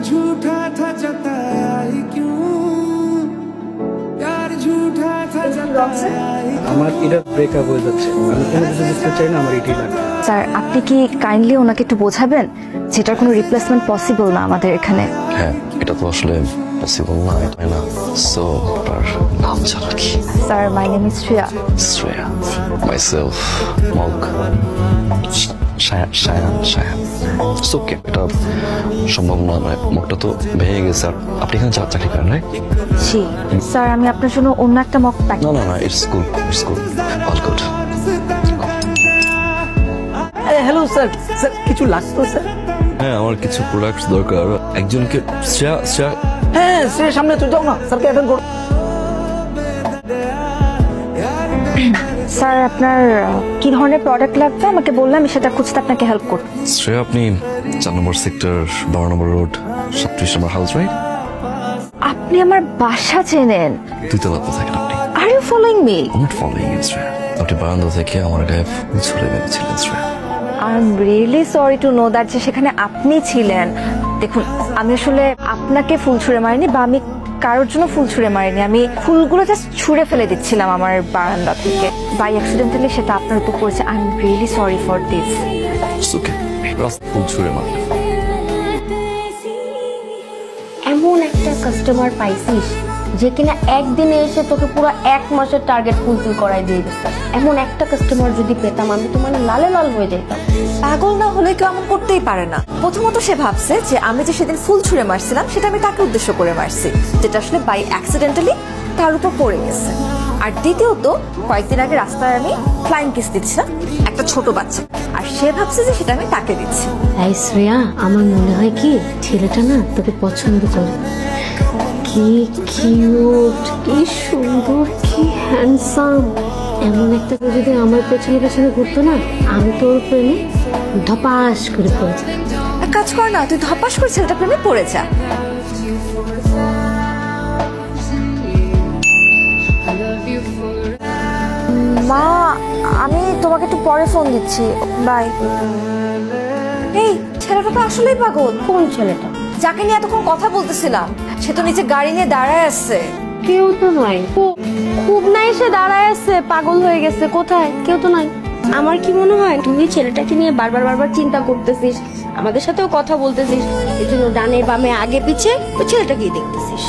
झूठा था जताया ही क्यों प्यार झूठा था जताया আমার এটা ব্রেকআপ হয়ে যাচ্ছে আমি কোনো কিছু বুঝতে চাই না আমার এটাই লাগবে স্যার আপনি কি কাইন্ডলি ওনাকে একটু বোঝাবেন যেটার কোনো রিপ্লেসমেন্ট পসিবল না আমাদের এখানে হ্যাঁ এটা তো আসলে পসিবল না তাই না সো আপনার নাম জানা কি sir my name is Shreya Shreya myself মগ শায়ান ওকে এটা সম্ভব না নয় মগটা তো ভেঙে গেছে আর আপনি এখানে চাকরি করেন রাইট জি স্যার আমি আপনার জন্য অন্য একটা মগ প্যাক না না না it's good all good hello sir sir কিছু লাগতো স্যার হ্যাঁ আমার কিছু প্রোডাক্টস দরকার একজনকে শ্রেয়া হ্যাঁ স্যার সামনে তো যাও না স্যারকে অ্যাটেন্ড করো স্যার আপনার কি ধরনের প্রোডাক্ট লাগবে আমাকে বললাম আমি সেটা খুঁজতে আপনাকে হেল্প করব শ্রেয়া আপনি 4 নম্বর সেক্টর 12 নম্বর রোড 37 নম্বর হাউস রাইট আপনি আমার বাসা চেনেন দুই তলাতে থাকেন আপনি are you following me I'm not following you, Shreya আপনি বারান্দা থেকে আমার গায়ে ফুল ছুঁড়ে মেরেছিলেন Shreya I am really sorry to know that যে সেখানে আপনি ছিলেন দেখুন আমি আসলে আপনাকে ফুল ছুঁড়ে মারিনি বা আমি কারোর জন্য ফুল ছুঁড়ে মারিনি আমি ফুলগুলো জাস্ট ছুঁড়ে ফেলে দিচ্ছিলাম আমার বারান্দা থেকে বাই অ্যাক্সিডেন্টালি সেটা আপনার উপর পড়েছে I am really sorry for this okay ফুল ছুঁড়ে মারলেন এমন একটা কাস্টমার পাইছিস যে কিনা একদিনে এসে তোকে পুরো 1 মাসের টার্গেট ফুলফিল করাই দিয়ে দিচ্ছে এমন একটা কাস্টমার যদি পেতাম আমি তো মানে লালে লাল হয়ে যেতাম পাগল না হলে কেউ এমন করতেই পারে না প্রথমত সে ভাবছে যে আমি যে সেদিন ফুল ছুঁড়ে মারছিলাম সেটা আমি তাকে উদ্দেশ্য করে মারছি যেটা আসলে বাই অ্যাক্সিডেন্টালি তার উপর পড়ে গেছে আর দ্বিতীয়ত কয়েকদিন আগে রাস্তায় আমি ফ্লাইং কিস দিচ্ছিলাম একটা ছোট বাচ্চা আর সে ভাবছে যে সেটা আমি তাকে দিচ্ছি এই শ্রেয়া আমার মনে হয় কি ছেলেটা না তোকে পছন্দ করে কি কিউট কি সুন্দর কি হ্যান্ডসাম এমন একটা যদি আমার পেছনে পেছনে ঘুরতো না আমি তোর প্রেমে ধপাস করে পড়ে যেতাম এক কাজ কর না তুই ধপাস করে ছেলেটা প্রেমে পড়ে যা মা আমি তোমাকে একটু পরে ফোন দিচ্ছি বাই এই ছেলেটা তো আসলেই পাগল কোন ছেলেটা যাকে নিয়ে এতক্ষণ কথা বলতেছিলাম সে তো নিচে গাড়ি নিয়ে দাঁড়ায় আছে কেউ তো নাই খুব নাই সে দাঁড়ায় আছে পাগল হয়ে গেছে কোথায় কেউ তো নাই আমার কি মনে হয় তুই ছেলেটাকে নিয়ে বারবার চিন্তা করতেছিস আমাদের সাথেও কথা বলতেছিস এই জন্য ডানে বামে আগে পিছে ওই ছেলেটাকেই দেখতেছিস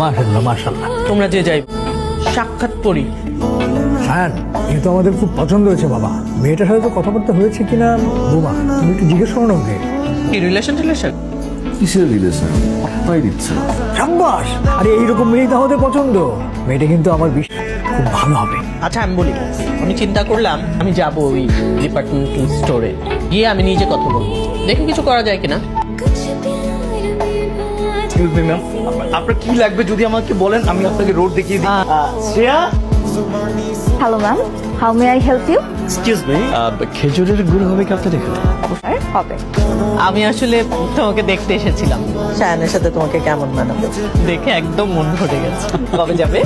মাশাআল্লাহ মাশাআল্লাহ তোমরা যে যাই সাক্ষাৎ পড়ি হ্যাঁ কিন্তু আমাদের খুব পছন্দ হয়েছে বাবা মেয়েটার সাথে তো কথাবার্তা হয়েছে কিনা বোমা তুমি একটু জিজ্ঞেস করো না ওকে কি রিলেশন কিসের রিলেশন পাত্তাই দিচ্ছে না সাব্বাস আরে এইরকম মেয়ে তো আমাদের পছন্দ মেয়েটা কিন্তু আমার বিশ্বাস খুব ভালো হবে আচ্ছা আমি বলি আমি চিন্তা করলাম আমি যাব ওই ডিপার্টমেন্টাল স্টোরে গিয়ে আমি নিজে কথা বলবো দেখি কিছু করা যায় কিনা ম্যাম আপনার কি লাগবে যদি আমাকে বলেন আমি আপনাকে রোড দেখিয়ে দিই Shreya hello ma'am how may I help you excuse me খেজুরের গুড় হবে কি আপনার এখানে হবে আমি আসলে তোমাকে দেখতে এসেছিলাম শায়ানের সাথে তোমাকে কেমন মানাবে দেখে একদম মন ভরে গেছে কবে যাবে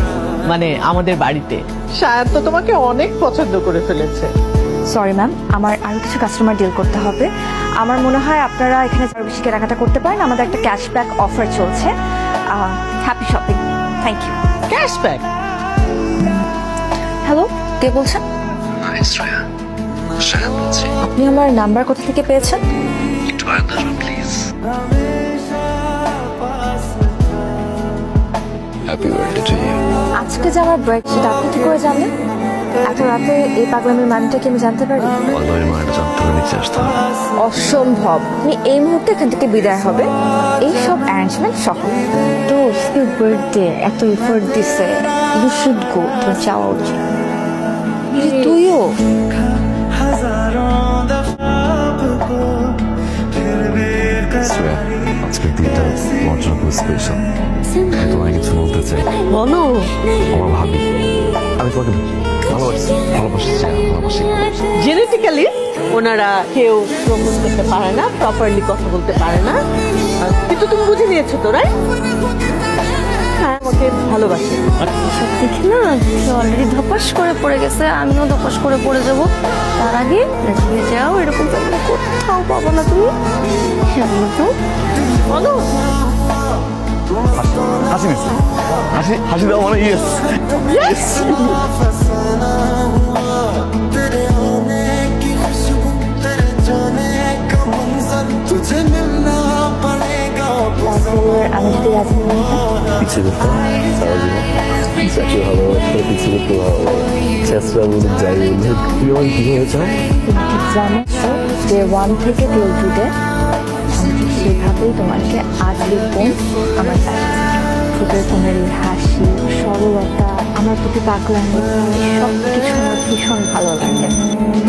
মানে আমাদের বাড়িতে শায়ান তো তোমাকে অনেক পছন্দ করে ফেলেছে সরি ম্যাম আমার আরো কিছু কাস্টমার ডিল করতে হবে আমার মনে হয় আপনারা এখানে আরো বেশি কেনাকাটা করতে পারেন আমাদের একটা ক্যাশব্যাক অফার চলছে happy shopping thank you cashback hello কে বলছেন শ্রেয়া শায়ান বলছি আপনি আমার নাম্বার কোথা থেকে পেয়েছেন একটু আলাদা please happy birthday to you আজকে যে আমার ব্রেক সেটা আপনি কি করে জানলেন এত রাতে এই পাগলামির মানেটা কি আমি জানতে পারি পাগলামির মানেটা জানতে হলে নিচে আসতে হবে অসম্ভব আপনি এই মুহূর্তে এখান থেকে বিদায় হবে এই সব অ্যারেঞ্জমেন্ট সহ দোস্ত বার্থডে এত এফোর্ট দিছে ইউ শুড গো তোর যাওয়া উচিত তুইও শ্রেয়া আজকের দিনটা তোমার জন্য খুব স্পেশাল আমি তোমায় কিছু বলতে চাই বলো আমার ভাবি আমি তোমাকে ভালোবাসি জেনেটিক্যালি ওনারা কেউ প্রপোজ করতে পারে না প্রপারলি কথা বলতে পারে না কিন্তু তুমি বুঝে নিয়েছো তো রাইট সায়া আমাকে ভালোবাসে। সব দেখে না অলরেডি ধপাস করে পড়ে গেছে, আমিও ধপাস করে পড়ে যাব। তার আগে রাজিয়ে যাও, এরকম তো আমি কোথাও পাবো না তুমি। হ্যাঁ বলো তো, বলো। হাসি মিস হাসি হাসি দাও মানে ইয়েস तुझे मिलना पड़ेगा। আমি যদি রাজি হই, পিছিয়ে করতে সারা জীবন যাকে ভালোবাসতে পিছিয়ে করতে ভালো লাগে চেষ্টা বলুন যাই বলুন কিভাবে কিভাবে চাও জানো তো ডে 1 থেকে টিল টুডে আমি ঠিক সেভাবেই তোমাকে আজ লিখবো আমার কাছে। ছোটের কোনের এই হাসি, সরলতা, আমার প্রতি পাগলামি, সব কিছু আমার ভীষণ ভালো লাগে।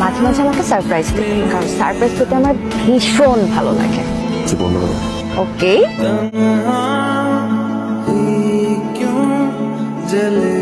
মাঝে মাঝে আমাকে সারপ্রাইজ দিই, কারণ সারপ্রাইজ পেতে আমার ভীষণ ভালো লাগে। বন্ধ করো ওকে क्यों जले